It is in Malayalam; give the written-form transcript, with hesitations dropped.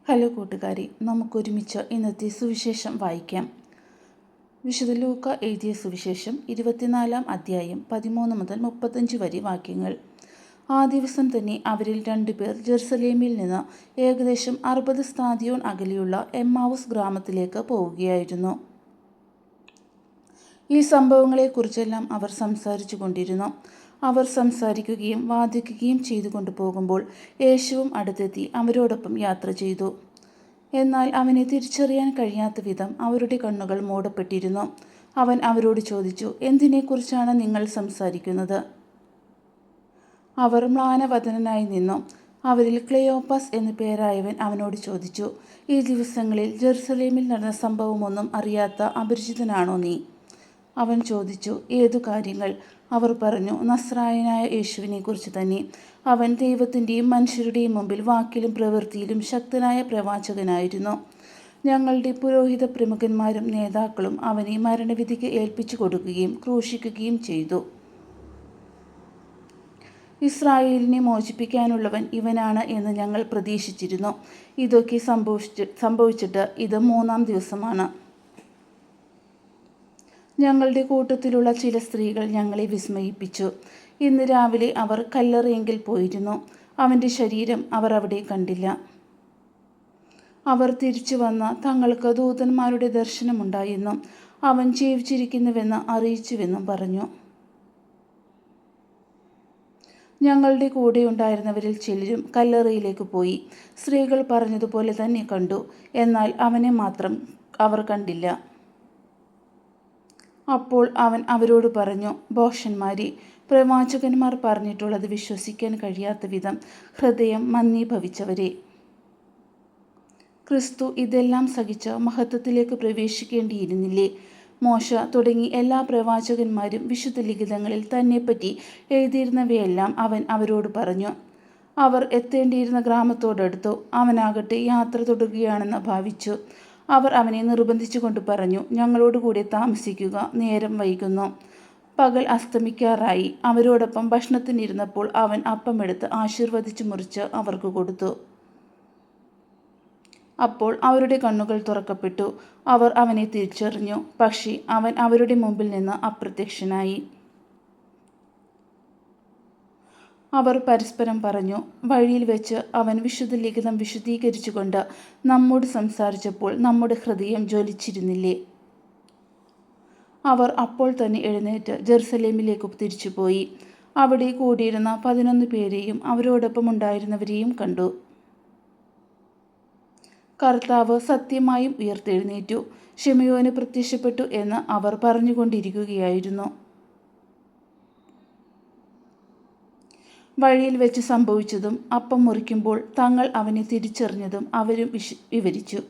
ഹലോ കൂട്ടുകാരി, നമുക്കൊരുമിച്ച് ഇന്നത്തെ സുവിശേഷം വായിക്കാം. വിശുദ്ധ ലൂക്ക എഴുതിയ സുവിശേഷം 24 അധ്യായം 13 മുതൽ 35 വരെ വാക്യങ്ങൾ. ആ ദിവസം തന്നെ അവരിൽ 2 പേർ ജെറുസലേമിൽ നിന്ന് ഏകദേശം 60 സ്ഥാദിയോൻ അകലെയുള്ള എമ്മാവുസ് ഗ്രാമത്തിലേക്ക് പോവുകയായിരുന്നു. ഈ സംഭവങ്ങളെക്കുറിച്ചെല്ലാം അവർ സംസാരിച്ചു കൊണ്ടിരുന്നു. അവർ സംസാരിക്കുകയും വാദിക്കുകയും ചെയ്തുകൊണ്ട് പോകുമ്പോൾ യേശുവും അടുത്തെത്തി അവരോടൊപ്പം യാത്ര ചെയ്തു. എന്നാൽ അവനെ തിരിച്ചറിയാൻ കഴിയാത്ത വിധം അവരുടെ കണ്ണുകൾ മൂടപ്പെട്ടിരുന്നു. അവൻ അവരോട് ചോദിച്ചു, എന്തിനെക്കുറിച്ചാണ് നിങ്ങൾ സംസാരിക്കുന്നത്? അവർ മ്ലാനവദനായി നിന്നു. അവരിൽ ക്ലെയോപ്പാസ് എന്നു പേരായവൻ അവനോട് ചോദിച്ചു, ഈ ദിവസങ്ങളിൽ ജെറുസലേമിൽ നടന്ന സംഭവമൊന്നും അറിയാത്ത അപരിചിതനാണോ നീ? അവൻ ചോദിച്ചു, ഏതു കാര്യങ്ങൾ? അവർ പറഞ്ഞു, നസ്രായനായ യേശുവിനെക്കുറിച്ച് തന്നെ. അവൻ ദൈവത്തിൻ്റെയും മനുഷ്യരുടെയും മുമ്പിൽ വാക്കിലും പ്രവൃത്തിയിലും ശക്തനായ പ്രവാചകനായിരുന്നു. ഞങ്ങളുടെ പുരോഹിത പ്രമുഖന്മാരും നേതാക്കളും അവനെ മരണവിധിക്ക് ഏൽപ്പിച്ചു കൊടുക്കുകയും ക്രൂശിക്കുകയും ചെയ്തു. ഇസ്രായേലിനെ മോചിപ്പിക്കാനുള്ളവൻ ഇവനാണ് എന്ന് ഞങ്ങൾ പ്രതീക്ഷിച്ചിരുന്നു. ഇതൊക്കെ സംഭവിച്ചിട്ട് ഇത് 3-ാം ദിവസമാണ്. ഞങ്ങളുടെ കൂട്ടത്തിലുള്ള ചില സ്ത്രീകൾ ഞങ്ങളെ വിസ്മയിപ്പിച്ചു. ഇന്ന് രാവിലെ അവർ കല്ലറയെങ്കിൽ പോയിരുന്നു. അവൻ്റെ ശരീരം അവർ അവിടെ കണ്ടില്ല. അവർ തിരിച്ചു വന്ന് തങ്ങൾക്ക് ദൂതന്മാരുടെ ദർശനമുണ്ടായെന്നും അവൻ ജീവിച്ചിരിക്കുന്നുവെന്ന് അറിയിച്ചുവെന്നും പറഞ്ഞു. ഞങ്ങളുടെ കൂടെ ഉണ്ടായിരുന്നവരിൽ ചിലരും കല്ലറയിലേക്ക് പോയി. സ്ത്രീകൾ പറഞ്ഞതുപോലെ തന്നെ കണ്ടു. എന്നാൽ അവനെ മാത്രം അവർ കണ്ടില്ല. അപ്പോൾ അവൻ അവരോട് പറഞ്ഞു, ഭോഷന്മാരെ, പ്രവാചകന്മാർ പറഞ്ഞിട്ടുള്ളത് വിശ്വസിക്കാൻ കഴിയാത്ത വിധം ഹൃദയം മന്ദീഭവിച്ചവരെ. ക്രിസ്തു ഇതെല്ലാം സഹിച്ച് മഹത്വത്തിലേക്ക് പ്രവേശിക്കേണ്ടിയിരുന്നില്ലേ? മോശ തുടങ്ങി എല്ലാ പ്രവാചകന്മാരും വിശുദ്ധ ലിഖിതങ്ങളിൽ തന്നെപ്പറ്റി എഴുതിയിരുന്നവയെല്ലാം അവൻ അവരോട് പറഞ്ഞു. അവർ എത്തേണ്ടിയിരുന്ന ഗ്രാമത്തോടടുത്തു. അവനാകട്ടെ യാത്ര തുടരുകയാണെന്ന് ഭാവിച്ചു. അവർ അവനെ നിർബന്ധിച്ചു കൊണ്ട് പറഞ്ഞു, ഞങ്ങളോടുകൂടെ താമസിക്കുക, നേരം വൈകുന്നു. പകൽ അസ്തമിക്കാറായി. അവരോടൊപ്പം ഭക്ഷണത്തിനിരുന്നപ്പോൾ അവൻ അപ്പമെടുത്ത് ആശീർവദിച്ചു മുറിച്ച് അവർക്ക് കൊടുത്തു. അപ്പോൾ അവരുടെ കണ്ണുകൾ തുറക്കപ്പെട്ടു. അവർ അവനെ തിരിച്ചറിഞ്ഞു. പക്ഷേ അവൻ അവരുടെ മുമ്പിൽ നിന്ന് അപ്രത്യക്ഷനായി. അവർ പരസ്പരം പറഞ്ഞു, വഴിയിൽ വെച്ച് അവൻ വിശുദ്ധ ലിഖിതം വിശദീകരിച്ചുകൊണ്ട് നമ്മോട് സംസാരിച്ചപ്പോൾ നമ്മുടെ ഹൃദയം ജ്വലിച്ചിരുന്നില്ലേ? അവർ അപ്പോൾ തന്നെ എഴുന്നേറ്റ് ജെറുസലേമിലേക്ക് തിരിച്ചുപോയി. അവിടെ കൂടിയിരുന്ന 11 പേരെയും അവരോടൊപ്പം ഉണ്ടായിരുന്നവരെയും കണ്ടു. കർത്താവ് സത്യമായും ഉയർത്തെഴുന്നേറ്റു, ശിമയോന് പ്രത്യക്ഷപ്പെട്ടു എന്ന് അവർ പറഞ്ഞുകൊണ്ടിരിക്കുകയായിരുന്നു. വഴിയിൽ വെച്ച് സംഭവിച്ചതും അപ്പം മുറിക്കുമ്പോൾ തങ്ങൾ അവനെ തിരിച്ചറിഞ്ഞതും അവരും വിവരിച്ചു.